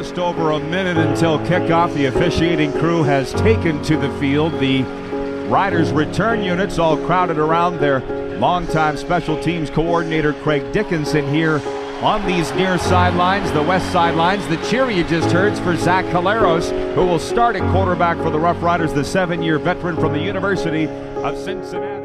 Just over a minute until kickoff. The officiating crew has taken to the field. The Riders return units all crowded around their longtime special teams coordinator Craig Dickinson here on these near sidelines, the west sidelines. The cheer you just heard is for Zach Caleros, who will start at quarterback for the Roughriders, the 7-year veteran from the University of Cincinnati.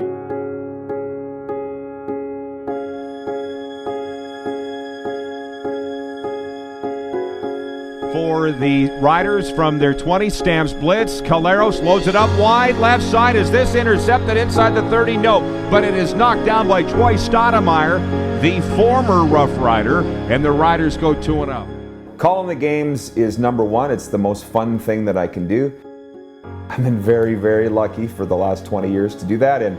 For the Riders from their 20, Stamps blitz. Caleros loads it up wide, left side. Is this intercepted inside the 30? No, but it is knocked down by Troy Stoudemire, the former Rough Rider, and the Riders go 2-0. Calling the games is number one. It's the most fun thing that I can do. I've been very, very lucky for the last 20 years to do that, and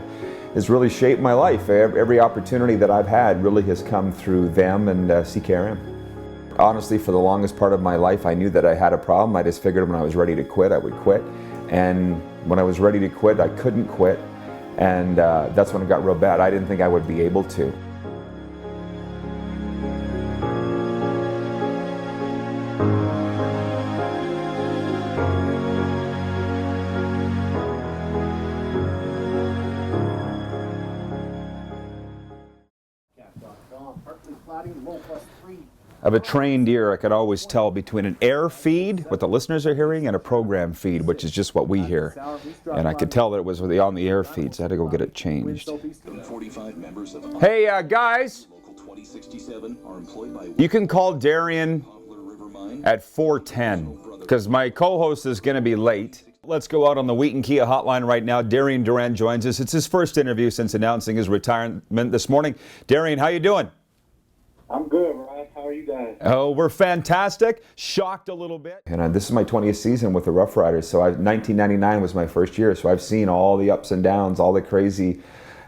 it's really shaped my life. Every opportunity that I've had really has come through them and CKRM. Honestly, for the longest part of my life, I knew that I had a problem. I just figured when I was ready to quit, I would quit. And when I was ready to quit, I couldn't quit. And that's when it got real bad. I didn't think I would be able to. Of a trained ear, I could always tell between an air feed, what the listeners are hearing, and a program feed, which is just what we hear. And I could tell that it was on the air feed, so I had to go get it changed. Hey, guys, you can call Darian at 4:10, because my co-host is going to be late. Let's go out on the Wheaton Kia hotline right now. Darian Duran joins us. It's his first interview since announcing his retirement this morning. Darian, how you doing? I'm good, Ryan. How are you guys? Oh, we're fantastic. Shocked a little bit. And this is my 20th season with the Rough Riders. So 1999 was my first year. So I've seen all the ups and downs, all the crazy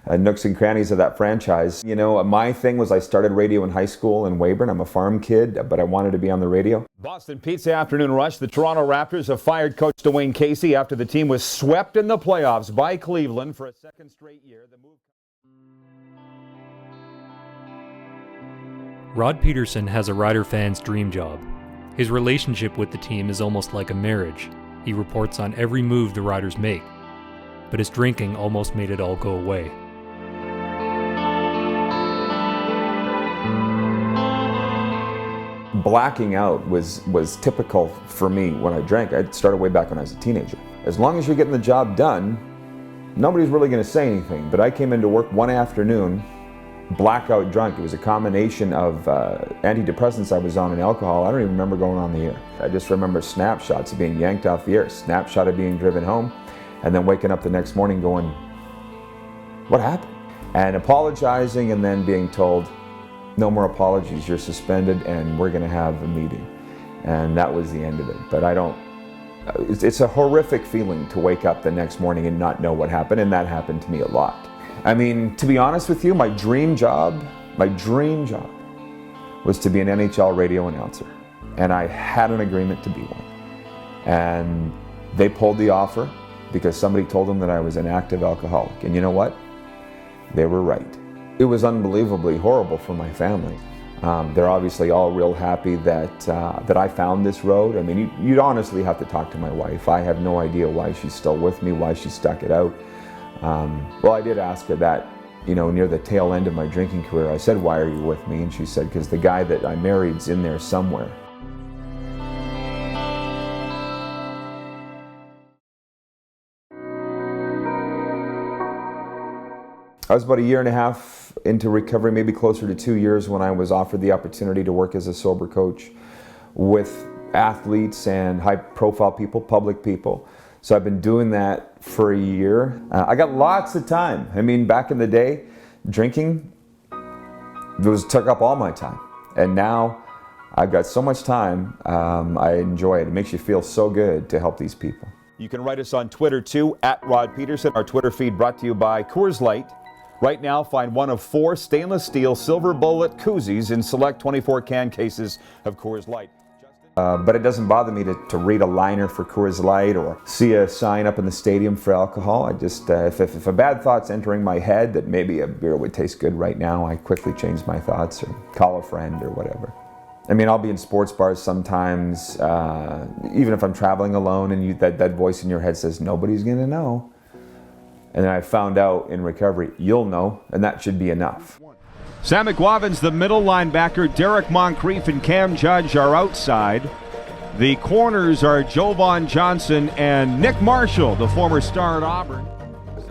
nooks and crannies of that franchise. You know, my thing was I started radio in high school in Weyburn. I'm a farm kid, but I wanted to be on the radio. Boston Pizza Afternoon Rush. The Toronto Raptors have fired coach Dwayne Casey after the team was swept in the playoffs by Cleveland for a second straight year. The move. Rod Pedersen has a Rider fan's dream job. His relationship with the team is almost like a marriage. He reports on every move the Riders make, but his drinking almost made it all go away. Blacking out was typical for me when I drank. I started way back when I was a teenager. As long as you're getting the job done, nobody's really going to say anything. But I came into work one afternoon blackout drunk. It was a combination of antidepressants I was on and alcohol. I don't even remember going on the air. I just remember snapshots of being yanked off the air, snapshot of being driven home, and then waking up the next morning going, what happened? And apologizing and then being told, no more apologies, you're suspended and we're going to have a meeting. And that was the end of it. But it's a horrific feeling to wake up the next morning and not know what happened, and that happened to me a lot. I mean, to be honest with you, my dream job was to be an NHL radio announcer. And I had an agreement to be one. And they pulled the offer because somebody told them that I was an active alcoholic. And you know what? They were right. It was unbelievably horrible for my family. They're obviously all real happy that I found this road. I mean, you'd honestly have to talk to my wife. I have no idea why she's still with me, why she stuck it out. Well, I did ask her that, you know, near the tail end of my drinking career. I said, why are you with me? And she said, because the guy that I married's in there somewhere. I was about a year and a half into recovery, maybe closer to 2 years, when I was offered the opportunity to work as a sober coach with athletes and high-profile people, public people. So I've been doing that for a year. I got lots of time. I mean, back in the day, drinking took up all my time. And now I've got so much time, I enjoy it. It makes you feel so good to help these people. You can write us on Twitter too, @Rod Pedersen. Our Twitter feed brought to you by Coors Light. Right now, find one of 4 stainless steel silver bullet koozies in select 24 can cases of Coors Light. But it doesn't bother me to read a liner for Coors Light or see a sign up in the stadium for alcohol. I just, if a bad thought's entering my head that maybe a beer would taste good right now, I quickly change my thoughts or call a friend or whatever. I mean, I'll be in sports bars sometimes, even if I'm traveling alone, and that voice in your head says, nobody's gonna know. And then I found out in recovery, you'll know, and that should be enough. Sam McGuavin's the middle linebacker. Derek Moncrief and Cam Judge are outside. The corners are Jovan Johnson and Nick Marshall, the former star at Auburn.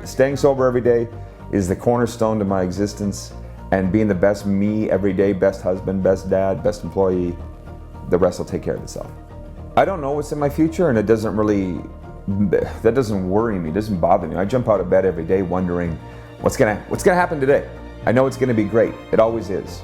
Staying sober every day is the cornerstone to my existence, and being the best me every day, best husband, best dad, best employee, the rest will take care of itself. I don't know what's in my future, and that doesn't worry me, it doesn't bother me. I jump out of bed every day wondering what's gonna happen today. I know it's gonna be great, it always is.